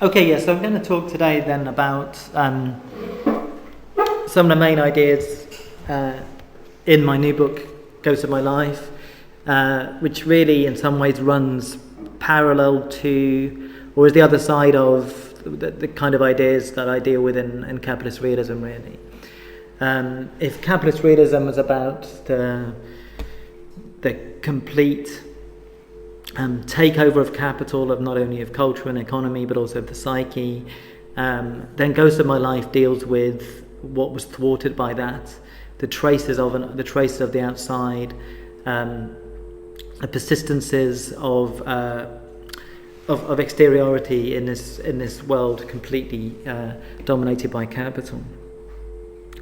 Okay, yeah, so I'm going to talk today then about some of the main ideas in my new book, Ghost of My Life, which really in some ways runs parallel to, or is the other side of, the kind of ideas that I deal with in capitalist realism, really. If capitalist realism was about the complete takeover of capital, of not only of culture and economy but also of the psyche, then Ghost of My Life deals with what was thwarted by that, the traces of the outside, the persistences of exteriority in this world completely dominated by capital.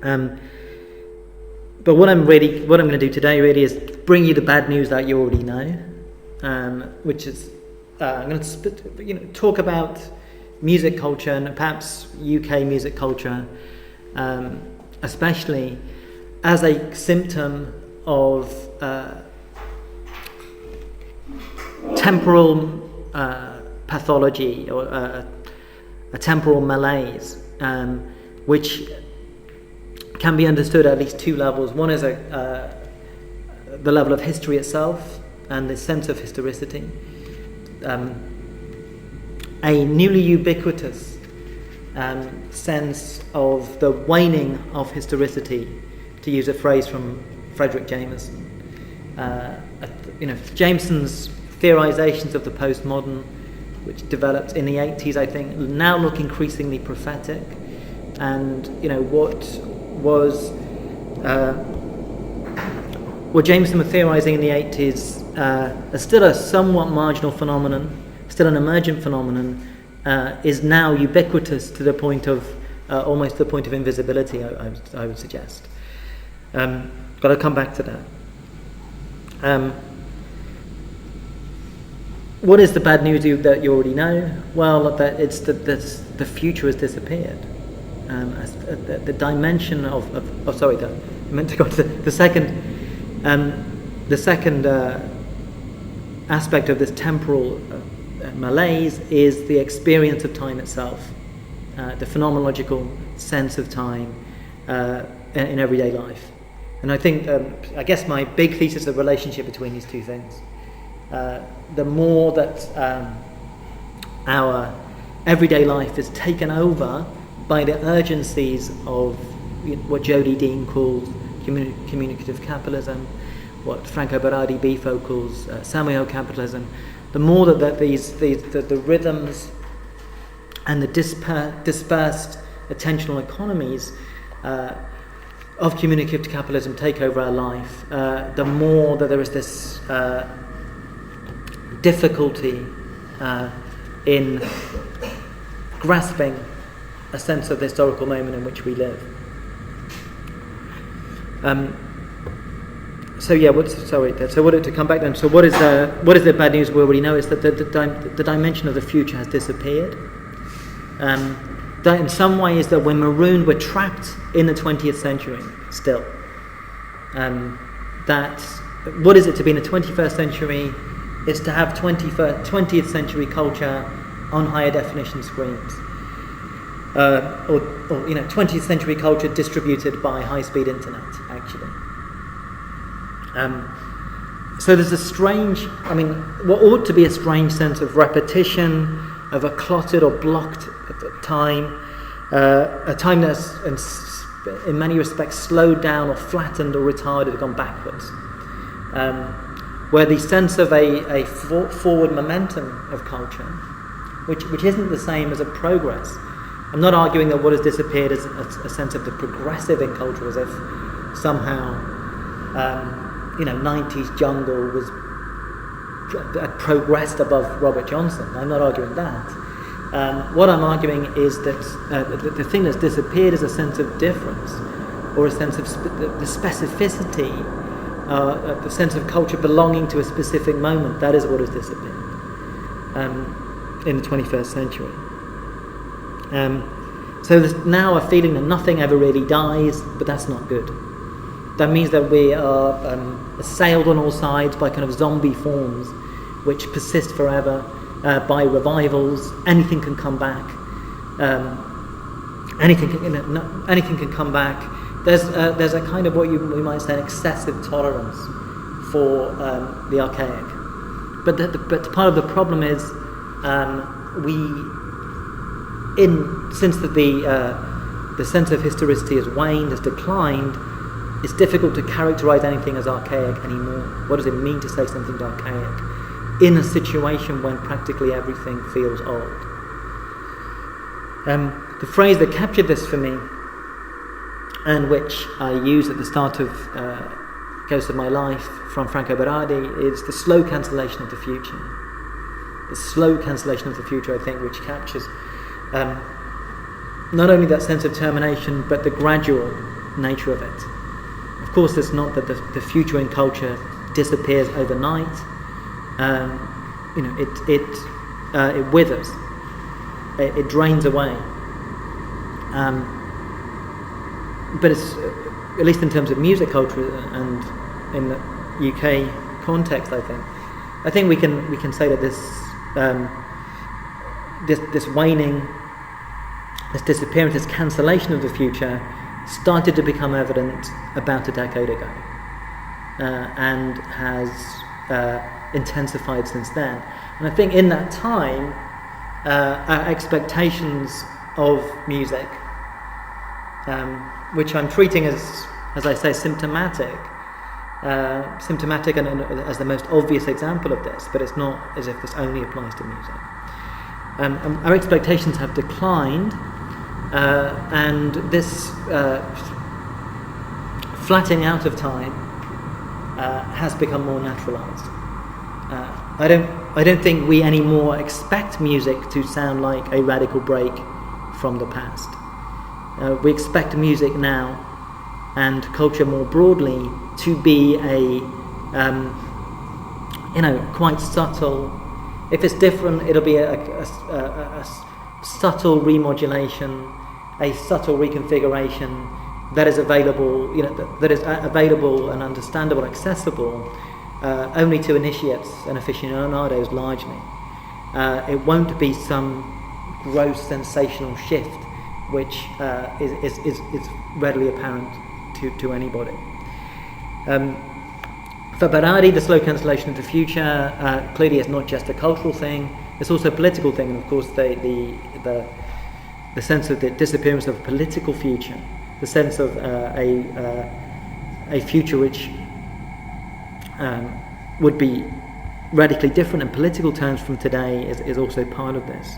But what I'm going to do today really is bring you the bad news that you already know, which is I'm going to talk about music culture and perhaps UK music culture, especially as a symptom of temporal pathology, or a temporal malaise, which can be understood at least two levels. One is the level of history itself and the sense of historicity. A newly ubiquitous sense of the waning of historicity, to use a phrase from Frederick Jameson. Jameson's theorizations of the postmodern, which developed in the 80s, I think, now look increasingly prophetic. And what Jameson was theorizing in the 80s is still a somewhat marginal phenomenon, still an emergent phenomenon, is now ubiquitous to the point of almost the point of invisibility, I would suggest. Got to come back to that. What is the bad news that you already know? Well, that it's the future has disappeared. The dimension I meant to go to the second aspect of this temporal malaise is the experience of time itself, the phenomenological sense of time in everyday life. And I think, I guess my big thesis of the relationship between these two things, the more that our everyday life is taken over by the urgencies of what Jody Dean calls communicative capitalism, what Franco Berardi-Bifo calls semio-capitalism, the more that the rhythms and the dispersed attentional economies of communicative capitalism take over our life, the more that there is this difficulty in grasping a sense of the historical moment in which we live. To come back then, so what is the bad news we already know is that the dimension of the future has disappeared. That in some ways that we're marooned, we're trapped in the 20th century still. That what is it to be in the 21st century? It's to have 20th century culture on higher definition screens. Or 20th century culture distributed by high-speed internet, actually. So there's a strange, what ought to be a strange sense of repetition, of a clotted or blocked time, a time that's in many respects slowed down or flattened or retarded, gone backwards, where the sense of a forward momentum of culture, which isn't the same as a progress. I'm not arguing that what has disappeared is a sense of the progressive in culture, as if somehow 90s jungle had progressed above Robert Johnson. I'm not arguing that. What I'm arguing is that the thing that's disappeared is a sense of difference, or a sense of the specificity, the sense of culture belonging to a specific moment. That is what has disappeared in the 21st century. So there's now a feeling that nothing ever really dies, but that's not good. That means that we are assailed on all sides by kind of zombie forms which persist forever, by revivals. Anything can come back. Anything can come back. There's a kind of what we might say an excessive tolerance for the archaic. But part of the problem is since the sense of historicity has waned, has declined, it's difficult to characterize anything as archaic anymore. What does it mean to say something's archaic in a situation when practically everything feels old? The phrase that captured this for me, and which I use at the start of Ghost of My Life from Franco Berardi, is the slow cancellation of the future. The slow cancellation of the future, I think, which captures not only that sense of termination, but the gradual nature of it. Of course, it's not that the future in culture disappears overnight. It withers. It drains away. But it's, at least in terms of music culture and in the UK context, I think we can say that this waning, this disappearance, this cancellation of the future started to become evident about a decade ago, and has intensified since then. And I think in that time, our expectations of music, which I'm treating as I say, symptomatic and as the most obvious example of this, but it's not as if this only applies to music. Our expectations have declined, and this flattening out of time has become more naturalized. I don't think we anymore expect music to sound like a radical break from the past. We expect music now, and culture more broadly, to be a quite subtle. If it's different, it'll be a subtle remodulation, a subtle reconfiguration that is available, that is available and understandable, accessible, only to initiates and aficionados largely. It won't be some gross sensational shift which is readily apparent to anybody. For Berardi, the slow cancellation of the future clearly is not just a cultural thing; it's also a political thing. And of course, the sense of the disappearance of a political future, the sense of a future which would be radically different in political terms from today, is also part of this.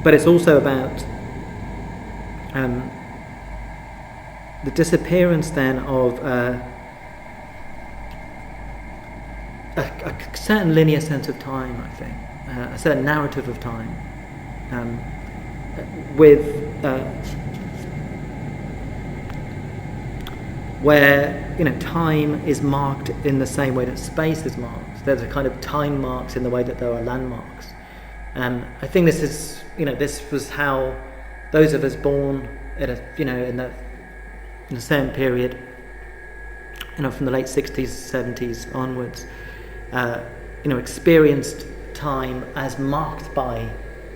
But it's also about the disappearance then of a certain linear sense of time, I think, a certain narrative of time, where time is marked in the same way that space is marked. There's a kind of time marks in the way that there are landmarks. I think this is this was how those of us born at in a certain period, from the late 60s, 70s onwards, experienced time as marked by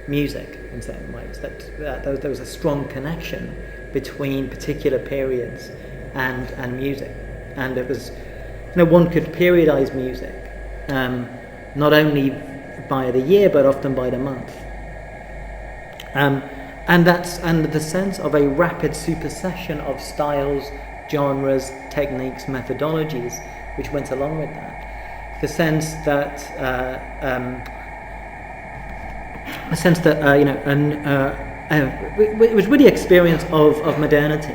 music in certain ways. That there was a strong connection between particular periods and music, and it was one could periodize music, not only by the year but often by the month, and the sense of a rapid supersession of styles, genres, techniques, methodologies which went along with that. The sense that it was really experience of modernity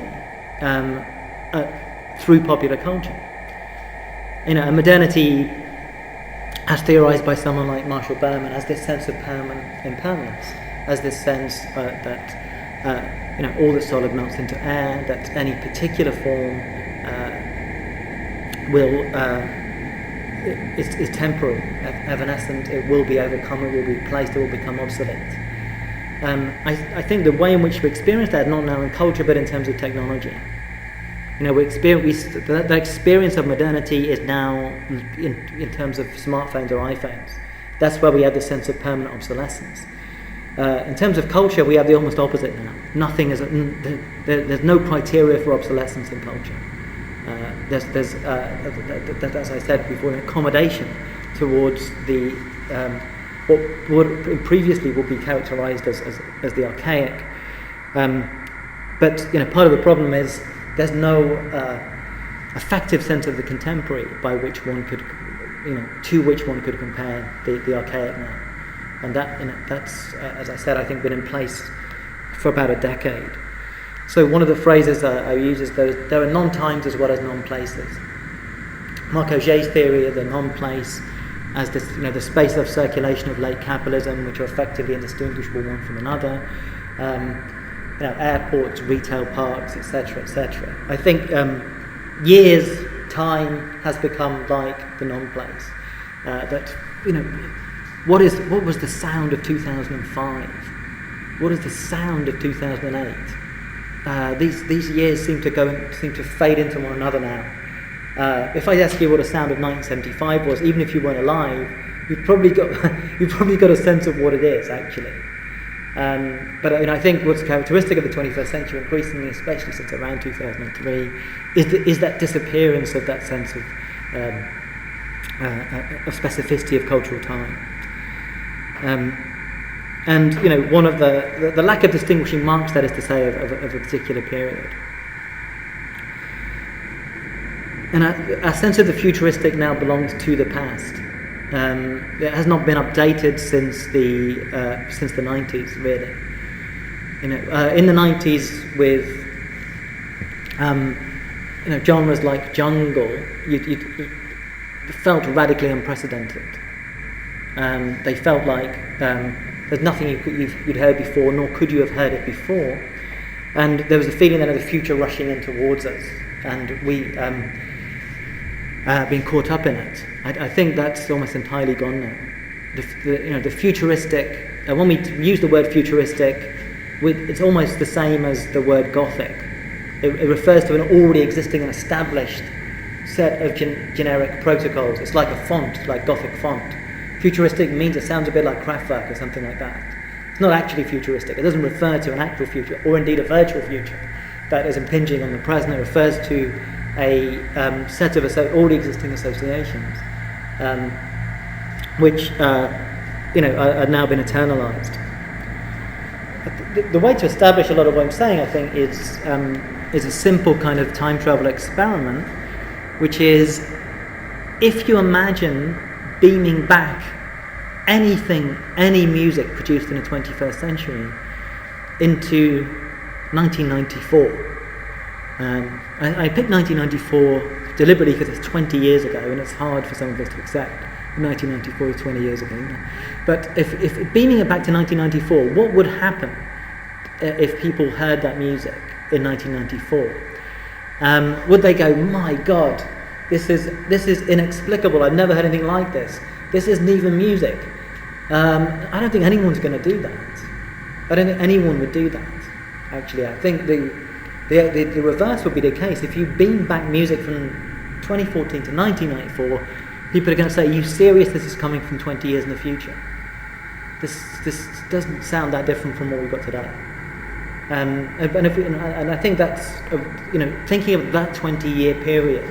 through popular culture. And modernity, as theorized by someone like Marshall Berman, has this sense of permanent impermanence, as this sense that all that's solid melts into air, that any particular form is temporary, evanescent. It will be overcome, it will be replaced, it will become obsolete. I think the way in which we experience that, not now in culture but in terms of technology, The experience of modernity is now, in terms of smartphones or iPhones, that's where we have the sense of permanent obsolescence. In terms of culture, we have the almost opposite now. There's no criteria for obsolescence in culture. There's as I said before, an accommodation towards the what would previously would be characterised as the archaic. But part of the problem is there's no effective sense of the contemporary by which one could, to which one could compare the archaic now. And that's, as I said, I think been in place for about a decade. So one of the phrases I use is there are non-times as well as non-places. Marc Augé's theory of the non-place as this, the space of circulation of late capitalism, which are effectively indistinguishable one from another. Airports, retail parks, etc., etc. I think years, time has become like the non-place. What was the sound of 2005? What is the sound of 2008? These years seem to fade into one another now. If I ask you what the sound of 1975 was, even if you weren't alive, you've probably got a sense of what it is actually. But I think what's characteristic of the 21st century, increasingly, especially since around 2003, is that disappearance of that sense of specificity of cultural time. One of the lack of distinguishing marks, that is to say, of a particular period. And our sense of the futuristic now belongs to the past. It has not been updated since the 90s, really. In the 90s, with genres like jungle, you felt radically unprecedented. They felt like there's nothing you'd heard before, nor could you have heard it before. And there was a feeling then of the future rushing in towards us, and we being caught up in it. I think that's almost entirely gone now. The futuristic. When we use the word futuristic, it's almost the same as the word Gothic. It refers to an already existing and established set of generic protocols. It's like a font, like Gothic font. Futuristic means it sounds a bit like Kraftwerk or something like that. It's not actually futuristic. It doesn't refer to an actual future, or indeed a virtual future that is impinging on the present. It refers to a set of already existing associations, which are now been eternalized. The way to establish a lot of what I'm saying, I think, is a simple kind of time travel experiment, which is, if you imagine beaming back any music produced in the 21st century into 1994. I picked 1994 deliberately because it's 20 years ago, and it's hard for some of us to accept. 1994 is 20 years ago. But if beaming it back to 1994, what would happen if people heard that music in 1994? Would they go, "My God, this is inexplicable. I've never heard anything like this. This isn't even music." I don't think anyone's going to do that. I don't think anyone would do that. Actually, I think the reverse would be the case. If you beam back music from 2014 to 1994, people are going to say, "Are you serious? This is coming from 20 years in the future. This doesn't sound that different from what we've got today." And I think that's thinking of that 20-year period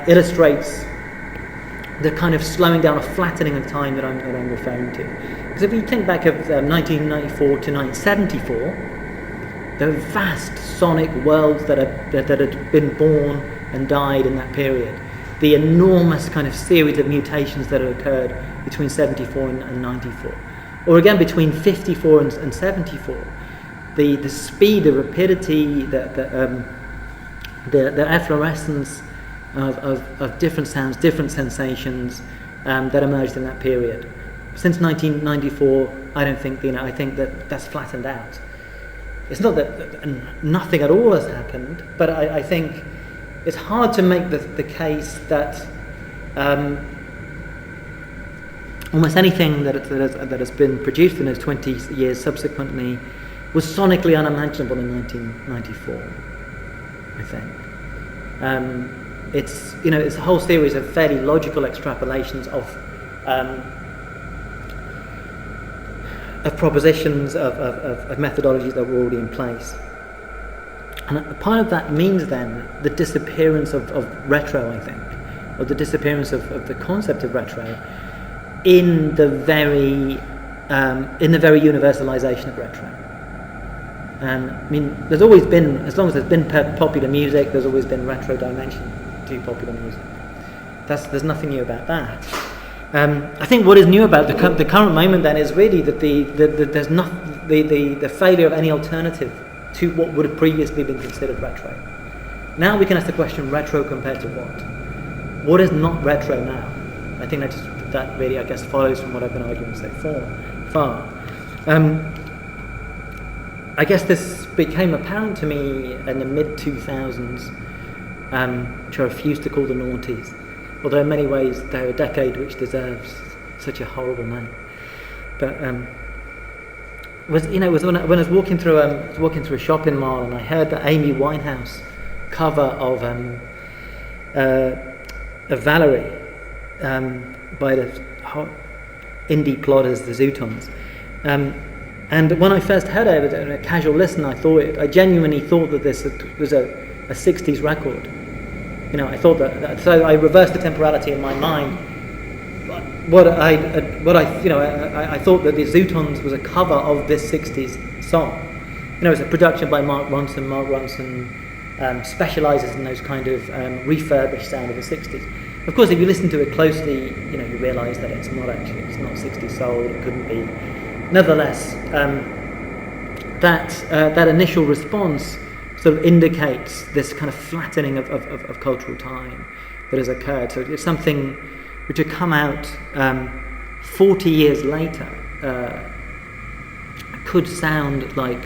illustrates the kind of slowing down, a flattening of time that I'm referring to. Because if you think back of 1994 to 1974, there are vast sonic worlds that had been born and died in that period. The enormous kind of series of mutations that had occurred between 74 and 94, or again between 54 and 74. The speed, the rapidity, the efflorescence of different sounds, different sensations that emerged in that period. Since 1994, I don't think I think that's flattened out. It's not that nothing at all has happened, but I think it's hard to make the case that almost anything that has been produced in those 20 years subsequently was sonically unimaginable in 1994, I think. It's it's a whole series of fairly logical extrapolations of propositions, of methodologies that were already in place. And part of that means then the disappearance of retro, I think, or the disappearance of the concept of retro in the very universalization of retro. And I mean, there's always been, as long as there's been popular music, there's always been retro dimension to popular music. There's nothing new about that. I think what is new about the current moment then is really that there's not the failure of any alternative to what would have previously been considered retro. Now we can ask the question: retro compared to what? What is not retro now? I think that really, I guess, follows from what I've been arguing so far. I guess this became apparent to me in the mid-2000s, which I refuse to call the noughties, although in many ways they're a decade which deserves such a horrible name. But was when I was walking through a shopping mall, and I heard the Amy Winehouse cover of 𝕊𝖊𝖕𝖕𝖕𝖕 by the indie plotters, the Zootons. And when I first heard it, a casual listen, I genuinely thought that this was a 60s record. I thought that, so I reversed the temporality in my mind. I thought that the Zootons was a cover of this 60s song. It's a production by Mark Ronson. Mark Ronson specialises in those kind of refurbished sound of the 60s. Of course, if you listen to it closely, you realise that it's not 60s soul. It couldn't be. Nevertheless, that initial response sort of indicates this kind of flattening of cultural time that has occurred. So it's something which had come out 40 years later, could sound like,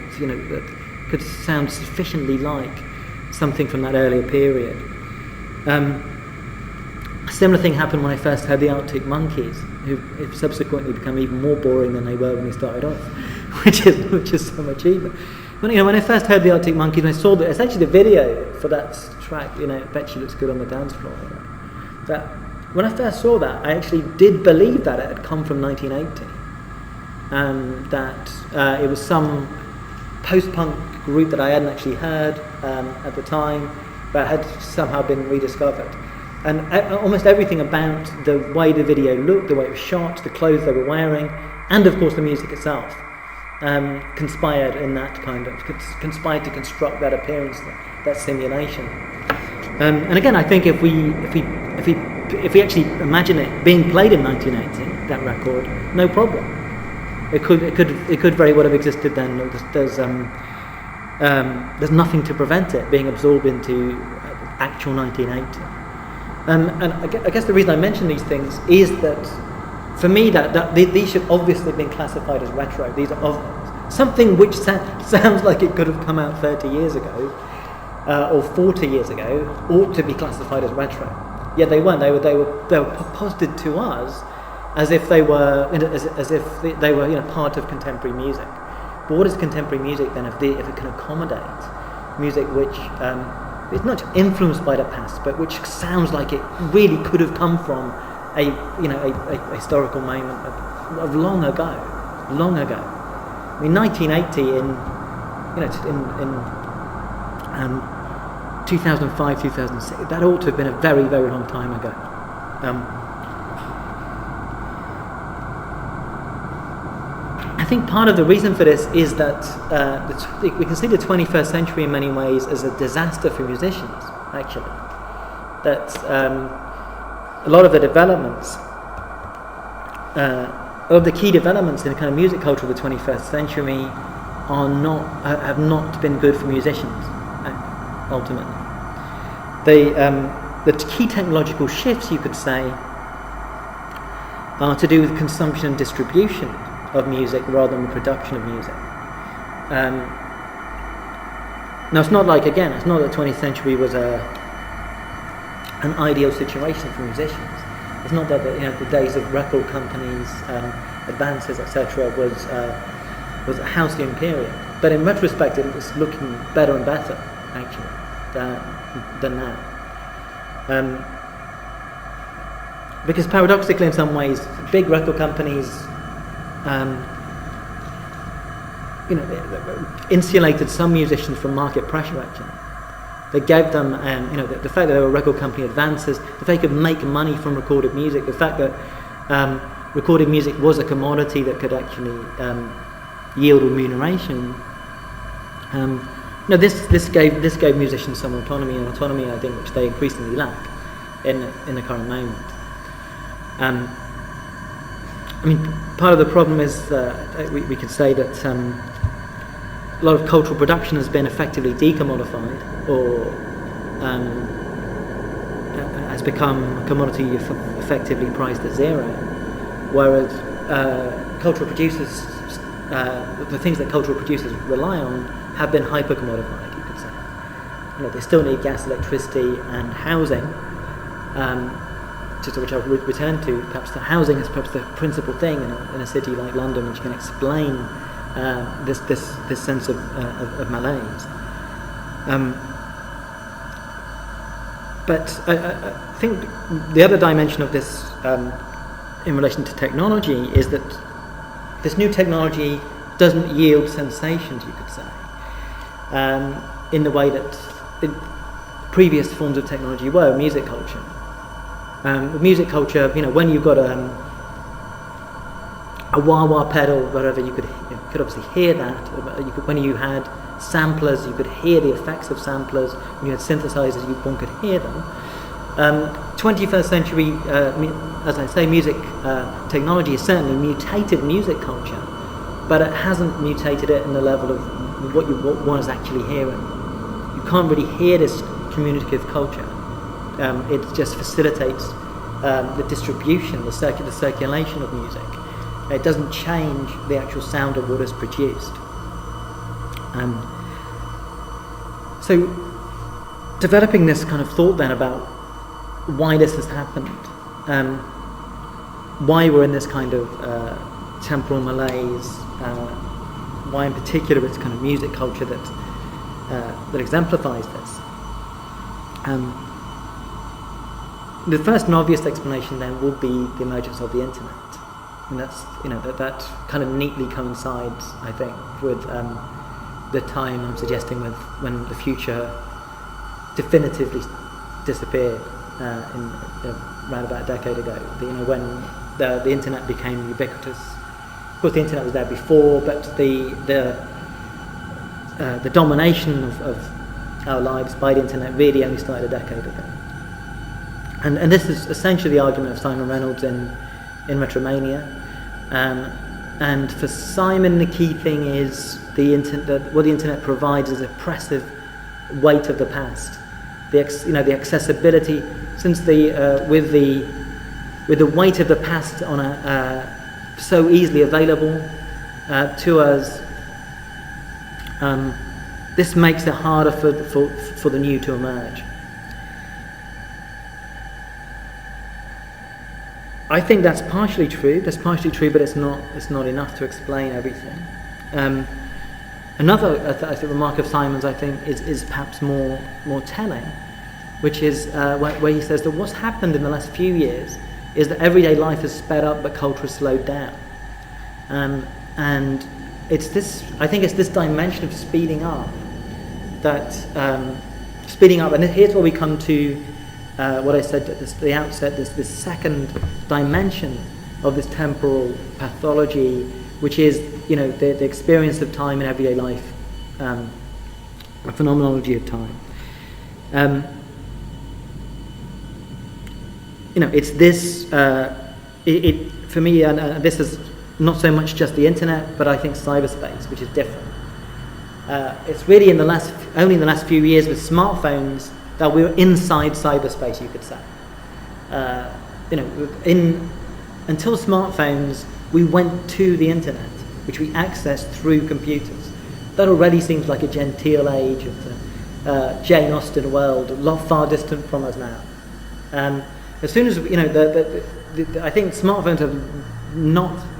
could sound sufficiently like something from that earlier period. A similar thing happened when I first heard the 𝕽𝖊𝖇𝖊𝖑𝕾𝖆𝖕𝖕𝖆, who have subsequently become even more boring than they were when we started off, which is so much even. When I first heard the 𝕽𝖊𝖇𝖊𝖑𝖾𝖆𝖕𝖕, and I saw that, it's actually the video for that track, Bet She Looks Good on the Dance Floor. That when I first saw that, I actually did believe that it had come from 1980, and that it was some post-punk group that I hadn't actually heard at the time, but had somehow been rediscovered. And almost everything about the way the video looked, the way it was shot, the clothes they were wearing, and of course the music itself, conspired to construct that appearance, that simulation. And again, I think if we actually imagine it being played in 1980, that record, no problem. It could very well have existed then. There's nothing to prevent it being absorbed into actual 1980. And I guess the reason I mention these things is that, for me, that these should obviously have been classified as retro. These are something which sounds like it could have come out 30 years ago or 40 years ago, ought to be classified as retro. Yet they weren't. They were posited to us as if they were part of contemporary music. But what is contemporary music then if it can accommodate music which it's not influenced by the past, but which sounds like it really could have come from a historical moment of long ago. I mean, 1980 in 2005, 2006. That ought to have been a very, very long time ago. I think part of the reason for this is that we can see the 21st century in many ways as a disaster for musicians, actually. That a lot of the developments, of the key developments in the kind of music culture of the 21st century have not been good for musicians, ultimately. The key technological shifts, you could say, are to do with consumption and distribution of music rather than the production of music. Now, it's not like, again, it's not that the 20th century was an ideal situation for musicians. It's not that the days of record companies, advances, etc., was a halcyon period. But in retrospect, it was looking better and better, actually, than now. Because paradoxically, in some ways, big record companies, insulated some musicians from market pressure. Actually, they gave them, the fact that they were record company advances, the fact they could make money from recorded music, the fact that recorded music was a commodity that could actually yield remuneration. This gave musicians some autonomy, I think, which they increasingly lack in the current moment. Part of the problem is we could say that a lot of cultural production has been effectively decommodified, or has become a commodity effectively priced at zero, whereas cultural producers, the things that cultural producers rely on, have been hyper-commodified, you could say. They still need gas, electricity, and housing. To which I'll return to. Perhaps the housing is perhaps the principal thing in a city like London, which can explain this sense of malaise. But I think the other dimension of this, in relation to technology, is that this new technology doesn't yield sensations, you could say, in the way that previous forms of technology were. Music culture. Music culture, when you've got a wah-wah pedal, whatever, you could obviously hear that. When you had samplers, you could hear the effects of samplers. When you had synthesizers, one could hear them. 21st century, as I say, music technology has certainly mutated music culture, but it hasn't mutated it in the level of what one is actually hearing. You can't really hear this communicative culture. It just facilitates the distribution, the circulation of music. It doesn't change the actual sound of what is produced. So, developing this kind of thought then about why this has happened, why we're in this kind of temporal malaise, why in particular it's kind of music culture that exemplifies this. The first and obvious explanation then would be the emergence of the internet, and that's that kind of neatly coincides, I think, with the time I'm suggesting with when the future definitively disappeared around about a decade ago. When the internet became ubiquitous. Of course, the internet was there before, but the domination of our lives by the internet really only started a decade ago. And this is essentially the argument of Simon Reynolds in Retromania. And for Simon, the key thing is what the internet provides is oppressive weight of the past. The accessibility, since with the weight of the past on so easily available to us, this makes it harder for the new to emerge. I think that's partially true. But it's not enough to explain everything. Another I think remark of Simon's, I think, is perhaps more telling, which is where he says that what's happened in the last few years is that everyday life has sped up, but culture has slowed down. And it's this dimension of speeding up, and here's where we come to what I said at the outset, this second dimension of this temporal pathology, which is the experience of time in everyday life, a phenomenology of time. It's this. For me, this is not so much just the internet, but I think cyberspace, which is different. It's really only in the last few years with smartphones that we're inside cyberspace, you could say. Until smartphones, we went to the internet, which we accessed through computers. That already seems like a genteel age of the Jane Austen world, a lot far distant from us now. As soon as I think smartphones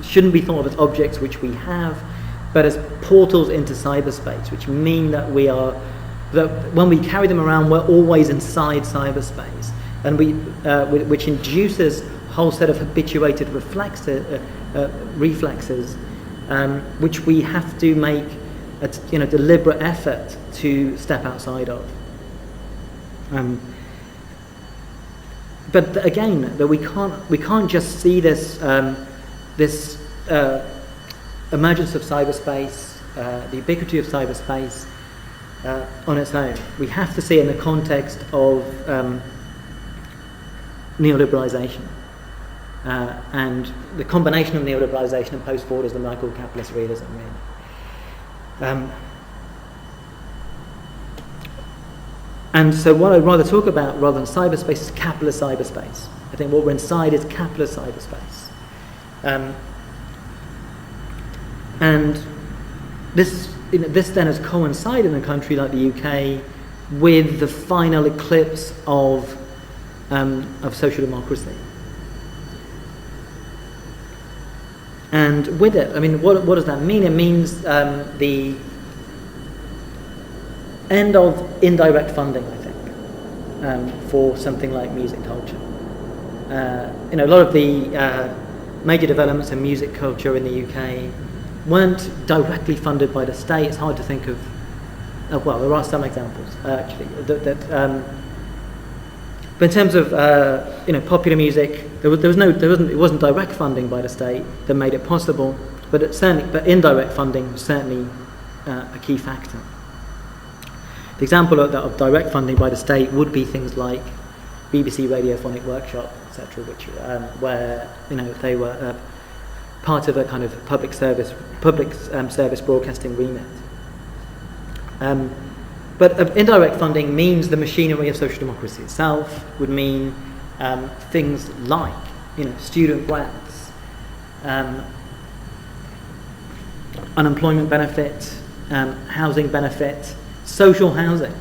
shouldn't be thought of as objects which we have, but as portals into cyberspace, which mean that when we carry them around, we're always inside cyberspace. and which induces a whole set of habituated reflexes, which we have to make a deliberate effort to step outside of. But again, that we can't just see this emergence of cyberspace, the ubiquity of cyberspace on its own. We have to see it in the context of neoliberalization and the combination of neoliberalization and post-Fordism, I call capitalist realism, really. And so what I'd rather talk about, rather than cyberspace, is capitalist cyberspace. I think what we're inside is capitalist cyberspace. And this then has coincided in a country like the UK with the final eclipse of social democracy. And with it, I mean, what does that mean? It means the end of indirect funding, I think, for something like music culture. A lot of the major developments in music culture in the UK weren't directly funded by the state. It's hard to think of. Well, there are some examples actually. But in terms of popular music, it wasn't direct funding by the state that made it possible. But indirect funding was certainly a key factor. The example of direct funding by the state would be things like BBC 𝕽𝖊𝖇𝖊𝖑𝕾𝖆𝖕𝖊𝖗, etc., where they were part of a kind of public service broadcasting remit. But indirect funding means the machinery of social democracy itself, would mean things like student grants, unemployment benefit, housing benefit, social housing.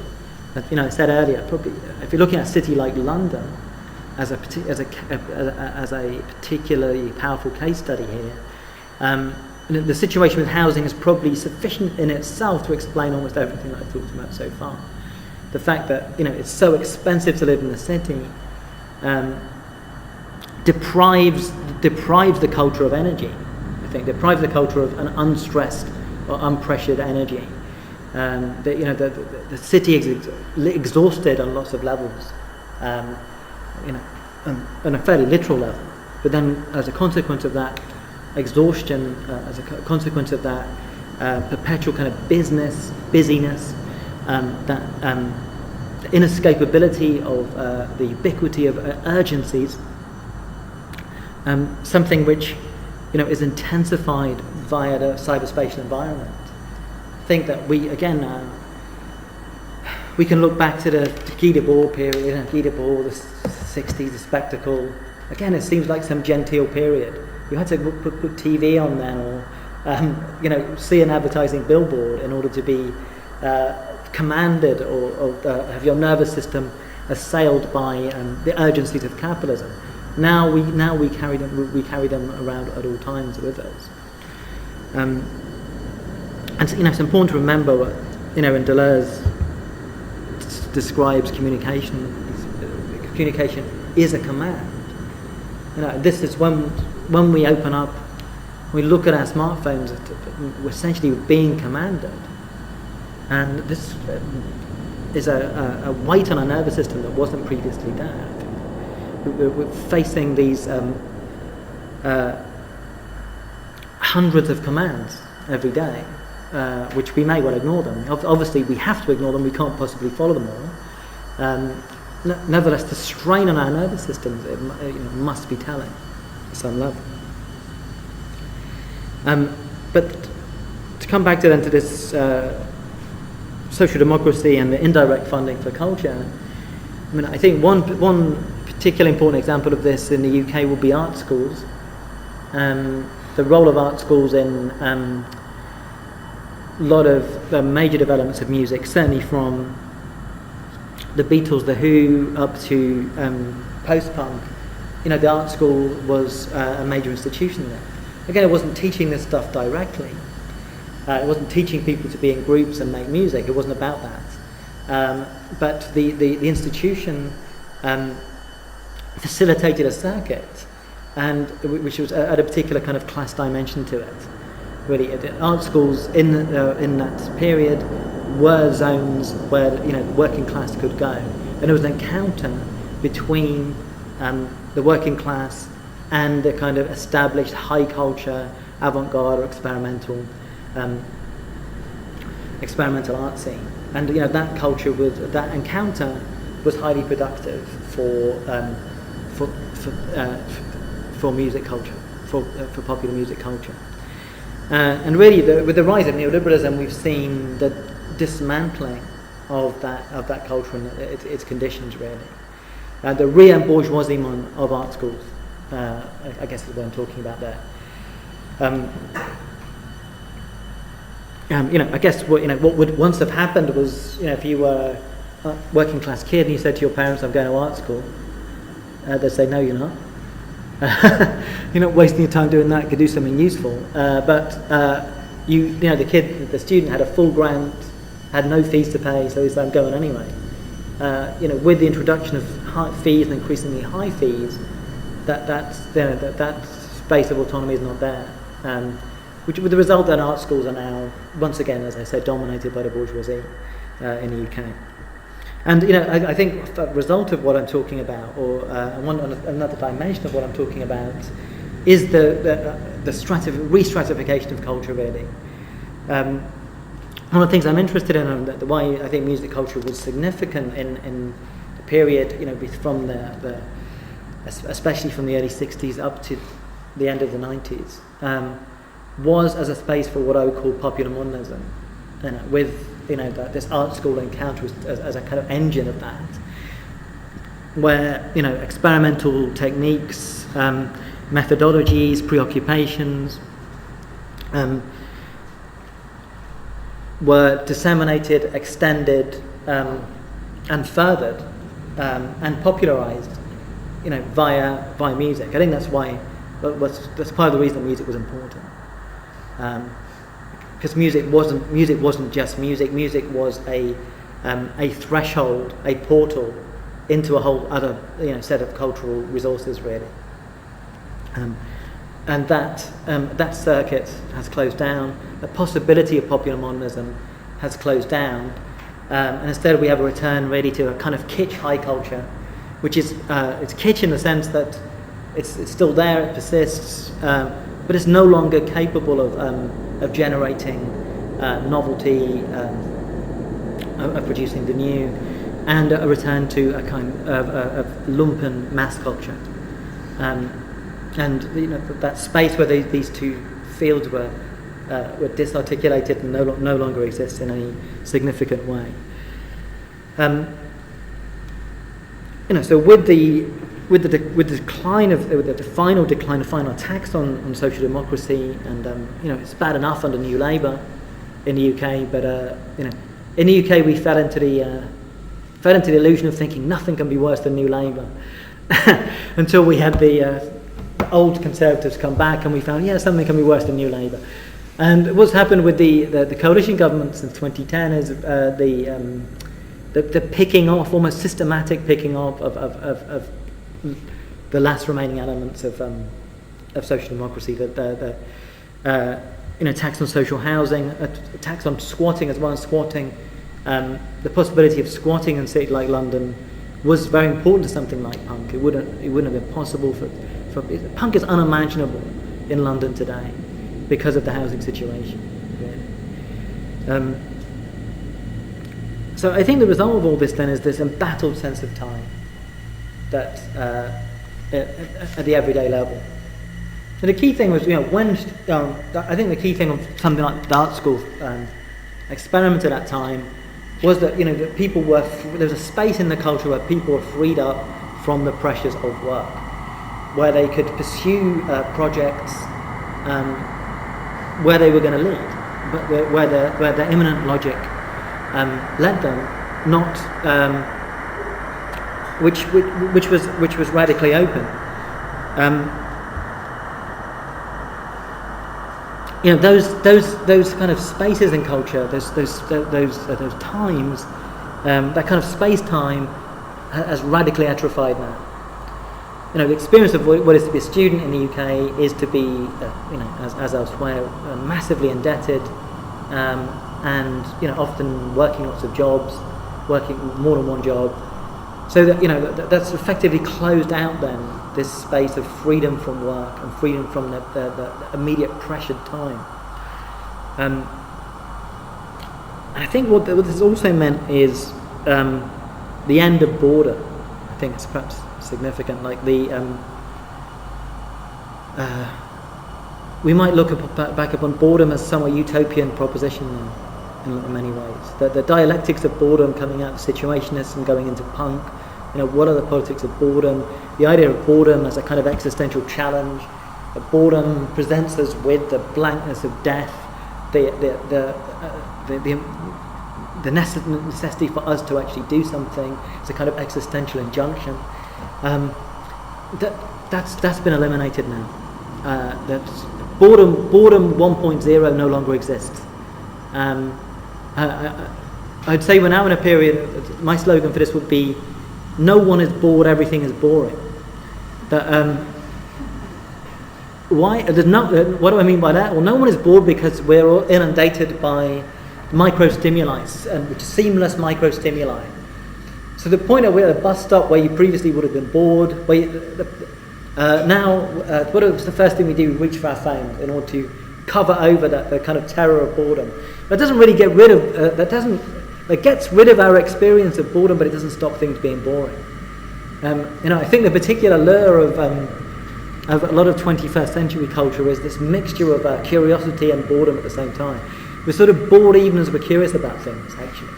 I said earlier, probably if you're looking at a city like London as a particularly powerful case study here, the situation with housing is probably sufficient in itself to explain almost everything that I've talked about so far. The fact that it's so expensive to live in the city deprives the culture of energy. I think deprives the culture of an unstressed or unpressured energy. The city is exhausted on lots of levels, on a fairly literal level. But then, as a consequence of that exhaustion, as a consequence of that perpetual kind of busyness, that inescapability of the ubiquity of urgencies, something which is intensified via the cyberspatial environment. I think that we can look back to the 𝕽𝖊𝖇𝖊𝖑𝕾𝖆𝖕𝖕𝖕𝖕 period, 𝕽𝖊𝖇𝖊𝖇𝖊𝖑, the 60s, the spectacle. Again, it seems like some genteel period. You had to put TV on then, or see an advertising billboard in order to be commanded or have your nervous system assailed by the urgencies of capitalism. Now we carry them around at all times with us. And it's important to remember what in Deleuze describes communication. Communication is a command. This is when we open up, we look at our smartphones, we're essentially being commanded, and this is a weight on our nervous system that wasn't previously there. We're facing these hundreds of commands every day, which we may well ignore them. Obviously, we have to ignore them. We can't possibly follow them all. Nevertheless, the strain on our nervous systems must be telling at some level. But to come back to this social democracy and the indirect funding for culture, I think one particularly important example of this in the UK will be art schools. The role of art schools in a lot of the major developments of music, certainly from the Beatles, the Who, up to post-punk. The art school was a major institution there. Again, it wasn't teaching this stuff directly. It wasn't teaching people to be in groups and make music. It wasn't about that. But the institution facilitated a circuit, and which was at a particular kind of class dimension to it. Really, art schools in that period were zones where working class could go, and it was an encounter between the working class and the kind of established high culture, avant-garde or experimental art scene. And that culture that encounter was highly productive for music culture, for popular music culture. And really, with the rise of neoliberalism, we've seen the dismantling of that culture and its conditions, really. The re-embourgeoisement of art schools, I guess is what I'm talking about there. I guess what would once have happened was, if you were a working class kid and you said to your parents, "I'm going to art school," they'd say, "No, you're not. You're not wasting your time doing that. You could do something useful." But the student had a full grant, had no fees to pay, so he said, "I'm going anyway." With the introduction of high fees and increasingly high fees, that space of autonomy is not there. Which with the result that art schools are now, once again, as I said, dominated by the bourgeoisie in the UK. And I think the result of what I'm talking about, or another dimension of what I'm talking about, is the re-stratification of culture, really. One of the things I'm interested in, and why I think music culture was significant in the period, from especially from the early 60s up to the end of the 90s, was as a space for what I would call popular modernism, with this art school encounter as a kind of engine of that, where experimental techniques, methodologies, preoccupations were disseminated, extended, and furthered, and popularised, via music. I think that's why that's part of the reason music was important. Because music wasn't just music. Music was a threshold, a portal into a whole other set of cultural resources, really. And that circuit has closed down. The possibility of popular modernism has closed down, and instead we have a return, really, to a kind of kitsch high culture, which is it's kitsch in the sense that it's still there, it persists. But it's no longer capable of generating novelty, of producing the new, and a return to a kind of lumpen mass culture. And that space where these two fields were disarticulated and no longer exist in any significant way. So with the final decline of final attacks on social democracy, and it's bad enough under New Labour in the UK, but in the UK we fell into the illusion of thinking nothing can be worse than New Labour, until we had the old Conservatives come back, and we found something can be worse than New Labour. And what's happened with the coalition government since 2010 is the picking off, almost systematic picking off of the last remaining elements of social democracy, the tax on social housing, a tax on squatting as well. As squatting, the possibility of squatting in a city like London was very important to something like punk. It wouldn't have been possible for punk is unimaginable in London today because of the housing situation. Really. So I think the result of all this then is this embattled sense of time that at the everyday level. And the key thing was, I think the key thing of something like the art school experiment at that time was that that people were there was a space in the culture where people were freed up from the pressures of work, where they could pursue projects where they were going to lead, but where the immanent logic led them, not which was radically open. Those kind of spaces in culture, those times, that kind of space-time has radically atrophied now. the experience of what is to be a student in the UK is to be, as elsewhere, massively indebted, and often working lots of jobs, working more than one job. So that that's effectively closed out then this space of freedom from work and freedom from the immediate pressured time. And I think what this also meant is the end of boredom. I think it's perhaps significant. Like we might look back upon boredom as somewhat utopian proposition now, in many ways. The dialectics of boredom coming out of situationism, going into punk. What are the politics of boredom? The idea of boredom as a kind of existential challenge. Boredom presents us with the blankness of death, the necessity for us to actually do something. It's a kind of existential injunction. That's been eliminated now. That's boredom 1.0 no longer exists. I'd say we're now in a period. My slogan for this would be: no one is bored, everything is boring. Why? What do I mean by that? Well, no one is bored because we're all inundated by micro-stimuli, and seamless micro-stimuli. So the point at a bus stop where you previously would have been bored, now, what is the first thing we do? We reach for our phone in order to cover over the kind of terror of boredom. That doesn't really get rid of, it gets rid of our experience of boredom, but it doesn't stop things being boring. I think the particular lure of a lot of 21st century culture is this mixture of curiosity and boredom at the same time. We're sort of bored even as we're curious about things, actually.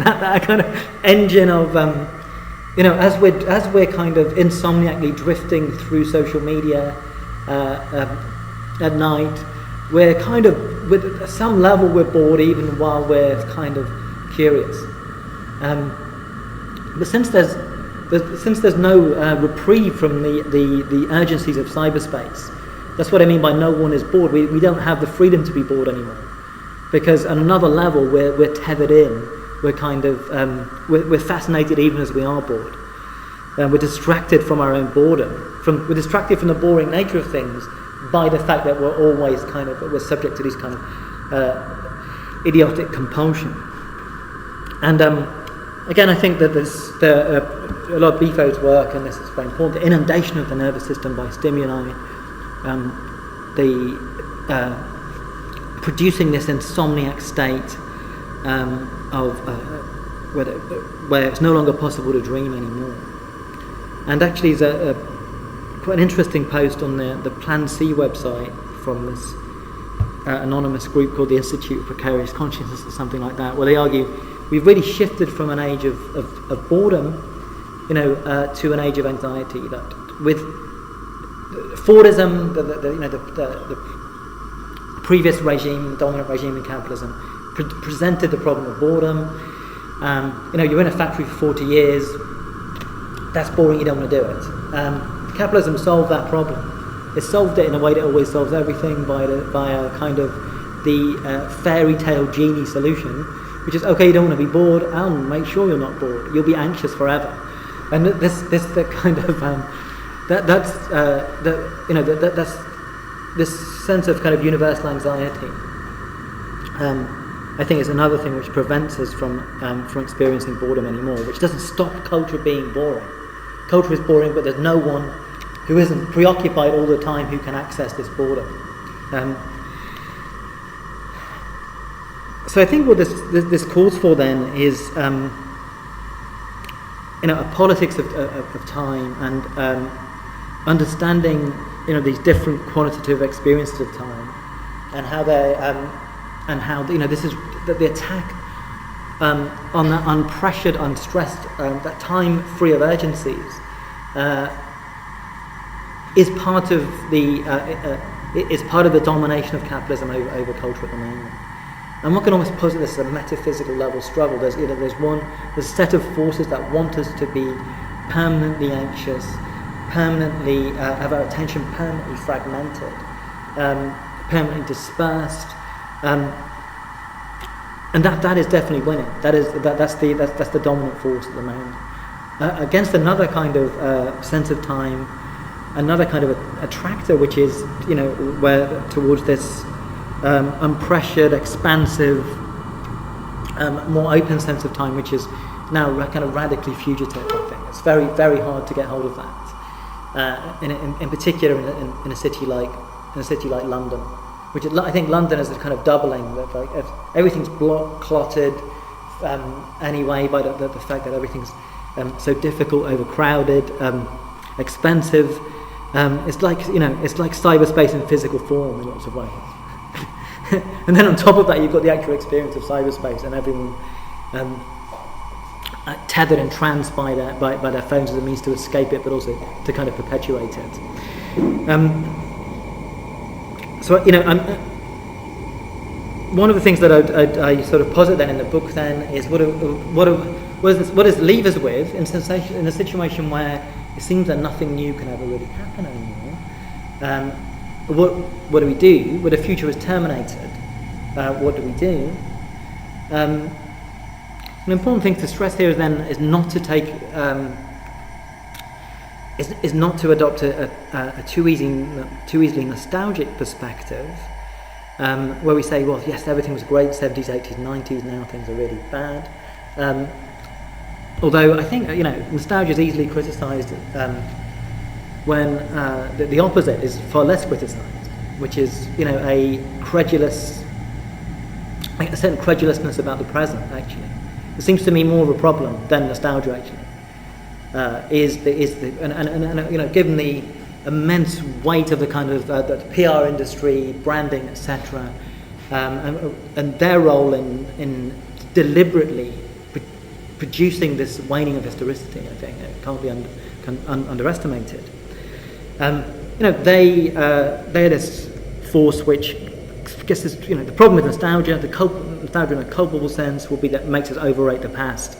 that kind of engine of, as we're kind of insomniacally drifting through social media at night, we're kind of, at some level we're bored even while we're kind of curious. But since there's no reprieve from the urgencies of cyberspace, that's what I mean by no one is bored. We don't have the freedom to be bored anymore, because on another level we're tethered in. We're kind of we're fascinated even as we are bored. We're distracted from our own boredom. We're distracted from the boring nature of things by the fact that we're always we're subject to these kind of idiotic compulsion. And again, I think that a lot of Biffo's work, and this is very important, the inundation of the nervous system by stimuli, producing this insomniac state of where it's no longer possible to dream anymore. And actually, there's quite an interesting post on the Plan C website from this anonymous group called the Institute of Precarious Consciousness, or something like that, where they argue we've really shifted from an age of boredom, to an age of anxiety. That with Fordism, the previous regime, dominant regime in capitalism, presented the problem of boredom. You're in a factory for 40 years. That's boring. You don't want to do it. Capitalism solved that problem. It solved it in a way that always solves everything by a kind of the fairy tale genie solution, which is okay. You don't want to be bored. I'll make sure you're not bored. You'll be anxious forever. And that's the kind of that's this sense of kind of universal anxiety. I think is another thing which prevents us from experiencing boredom anymore, which doesn't stop culture being boring. Culture is boring, but there's no one who isn't preoccupied all the time who can access this boredom. So I think what this calls for then is a politics of time and understanding these different quantitative experiences of time, and how they this is the attack on that unpressured, unstressed, that time free of urgencies is part of the domination of capitalism over culture at the moment. And one can almost posit this as a metaphysical level struggle. There's a set of forces that want us to be permanently anxious, permanently have our attention permanently fragmented, permanently dispersed, and that is definitely winning. That's the dominant force at the moment. against another kind of sense of time, another kind of attractor, which is, where towards this unpressured, expansive, more open sense of time, which is now kind of radically fugitive. I think it's very, very hard to get hold of that. In particular, in a city like London, which I think London is a kind of doubling. That like everything's clotted anyway by the fact that everything's so difficult, overcrowded, expensive. It's like cyberspace in physical form in lots of ways. And then on top of that, you've got the actual experience of cyberspace, and everyone tethered and tranced by their phones as a means to escape it, but also to kind of perpetuate it. One of the things that I sort of posit then in the book then is what does leave us with in a situation where it seems that nothing new can ever really happen anymore. What do we do? When the future is terminated, what do we do? An important thing to stress here is not to take is not to adopt a too easily nostalgic perspective, where we say, well, yes, everything was great, 70s, 80s, 90s, now things are really bad. Although I think nostalgia is easily criticised when the opposite is far less criticised, which is a certain credulousness about the present. Actually, it seems to me more of a problem than nostalgia. Actually, given the immense weight of the kind of the PR industry, branding, etc., and their role in deliberately producing this waning of historicity, I think it can't be underestimated. They are this force which, I guess, the problem with nostalgia, nostalgia in a culpable sense, will be that it makes us overrate the past.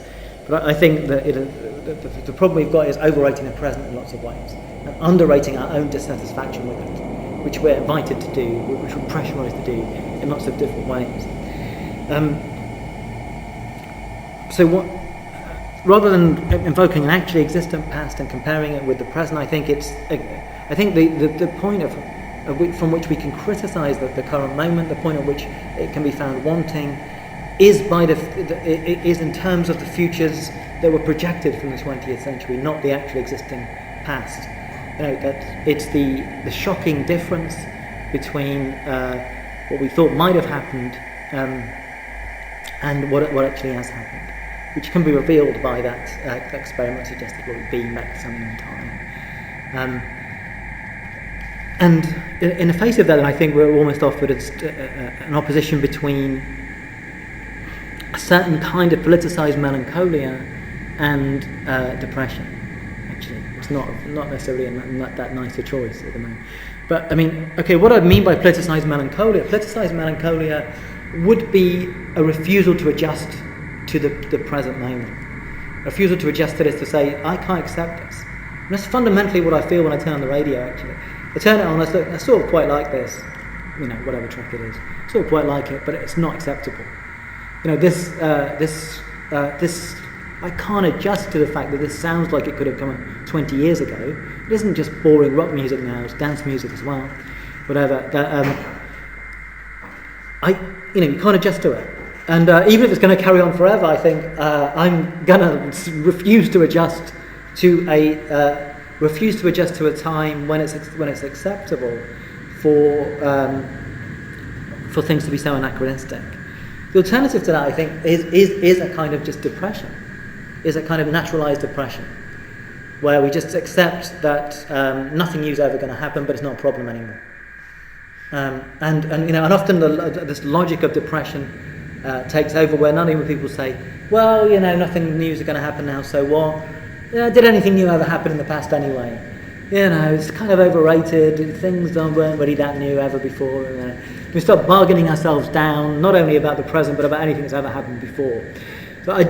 But I think that the problem we've got is overrating the present in lots of ways, and underrating our own dissatisfaction with it, which we're invited to do, which we're pressurised to do in lots of different ways. Rather than invoking an actually existent past and comparing it with the present, I think the point from which we can criticise the current moment, the point at which it can be found wanting, is in terms of the futures that were projected from the 20th century, not the actually existing past. That it's the shocking difference between what we thought might have happened and what actually has happened, which can be revealed by that experiment suggested what would be back to something in time. And in the face of that, I think we're almost offered an opposition between a certain kind of politicized melancholia and depression. Actually, it's not necessarily that nice a choice at the moment. But I mean, okay, what I mean by politicized melancholia would be a refusal to adjust to the present moment, a refusal to adjust to this, to say, I can't accept this. And that's fundamentally what I feel when I turn on the radio. Actually, I turn it on, I sort of quite like this, whatever track it is, sort of quite like it, but it's not acceptable. This I can't adjust to the fact that this sounds like it could have come 20 years ago. It isn't just boring rock music now; it's dance music as well, whatever. You can't adjust to it. And even if it's going to carry on forever, I think I'm going to refuse to adjust to a time when it's acceptable for things to be so anachronistic. The alternative to that, I think, is a kind of just depression, is a kind of naturalized depression, where we just accept that nothing new is ever going to happen, but it's not a problem anymore. And often this logic of depression takes over, where not even people say, well, nothing new is going to happen now, so what? Did anything new ever happen in the past anyway? It's kind of overrated, things weren't really that new ever before. We start bargaining ourselves down, not only about the present, but about anything that's ever happened before. So I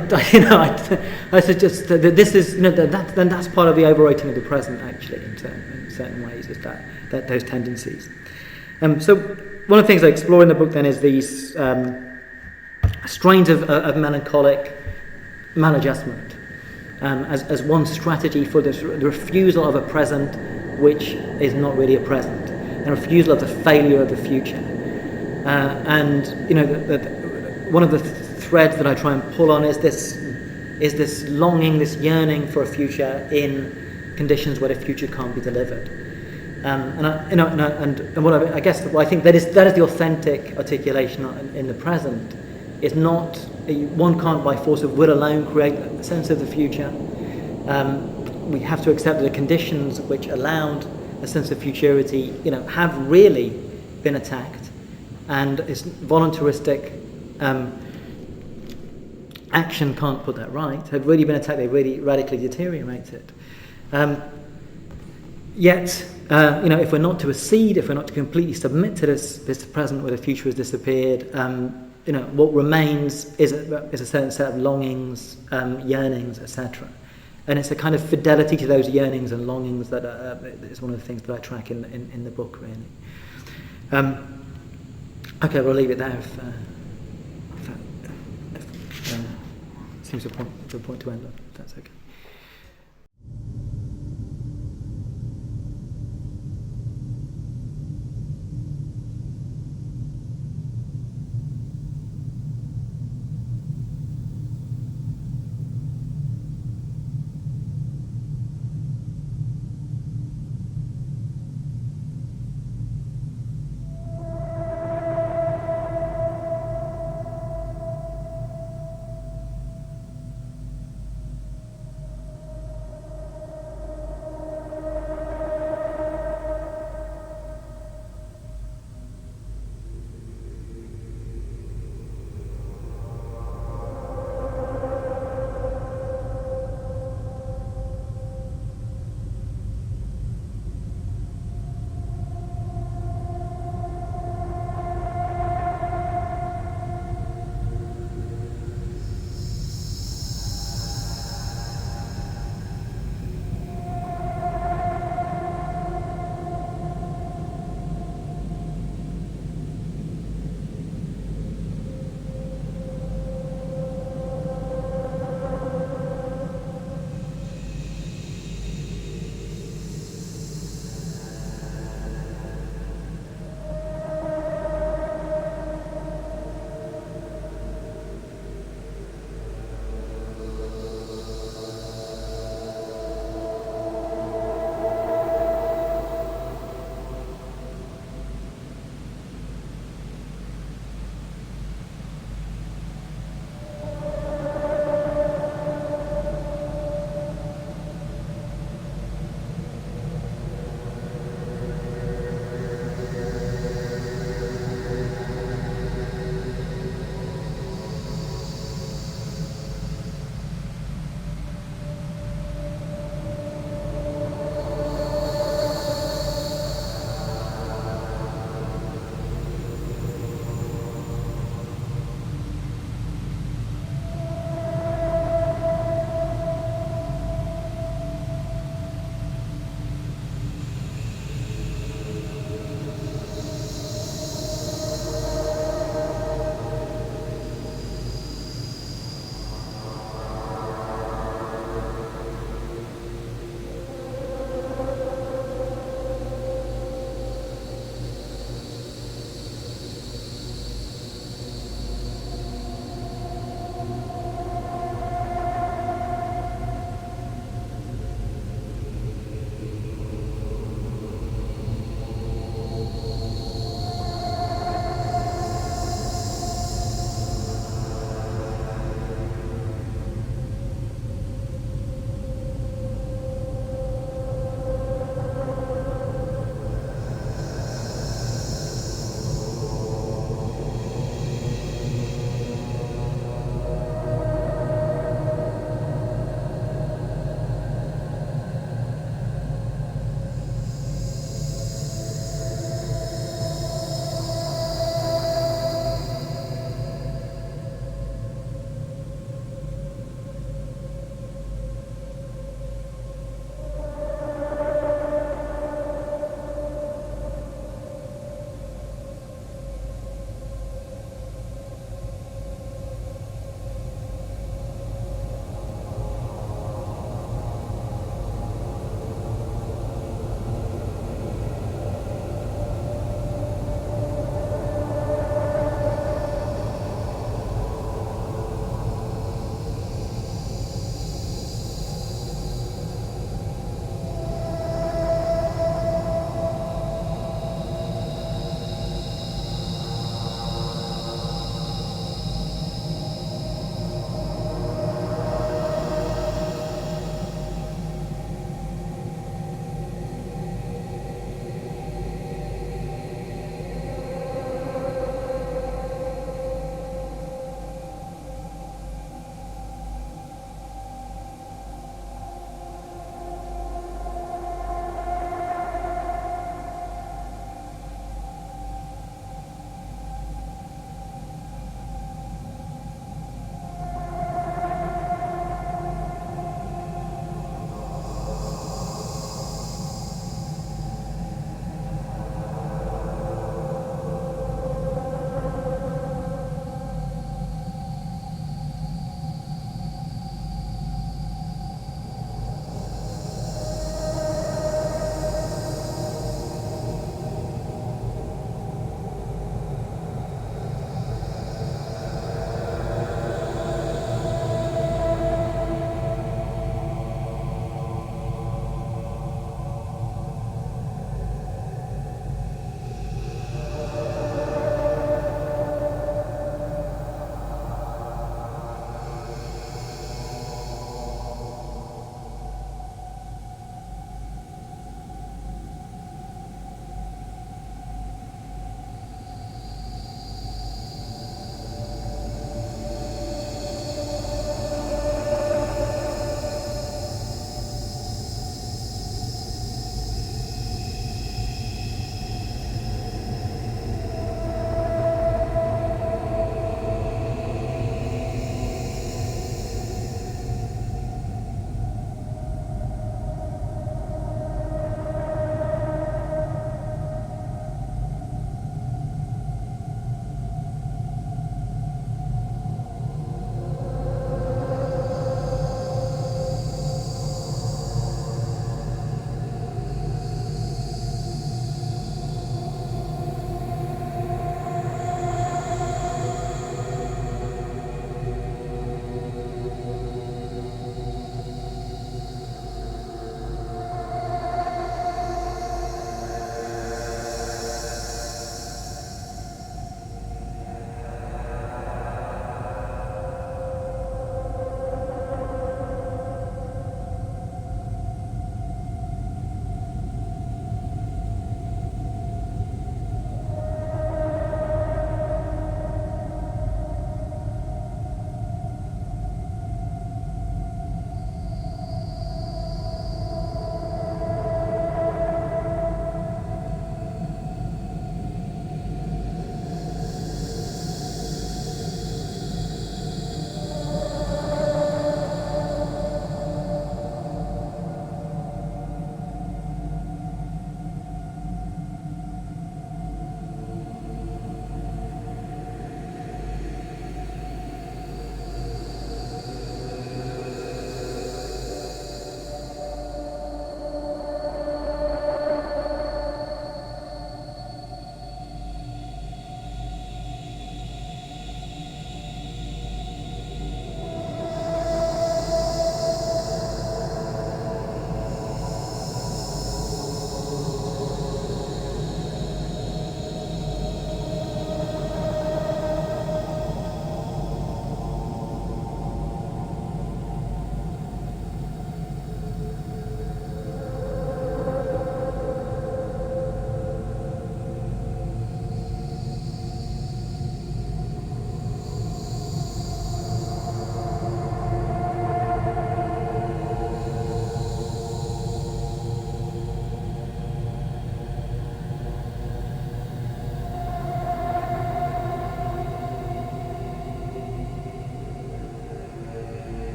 suggest that this is, that's part of the overrating of the present, actually, in certain ways, is that those tendencies. So one of the things I explore in the book then is these strains of melancholic maladjustment. as one strategy for the refusal of a present which is not really a present, and refusal of the failure of the future. And one of the threads that I try and pull on is this longing, this yearning for a future in conditions where the future can't be delivered. I guess what I think that is the authentic articulation in the present. Is not, one can't by force of will alone create a sense of the future. We have to accept that the conditions which allowed a sense of futurity, have really been attacked, and its voluntaristic action can't put that right. Have really been attacked. They really radically deteriorated. Yet, if we're not to accede, if we're not to completely submit to this present where the future has disappeared, what remains is a certain set of longings, yearnings, etc. And it's a kind of fidelity to those yearnings and longings that is one of the things that I track in the book, really. Okay, we'll leave it there. If seems a point to end on. If that's okay.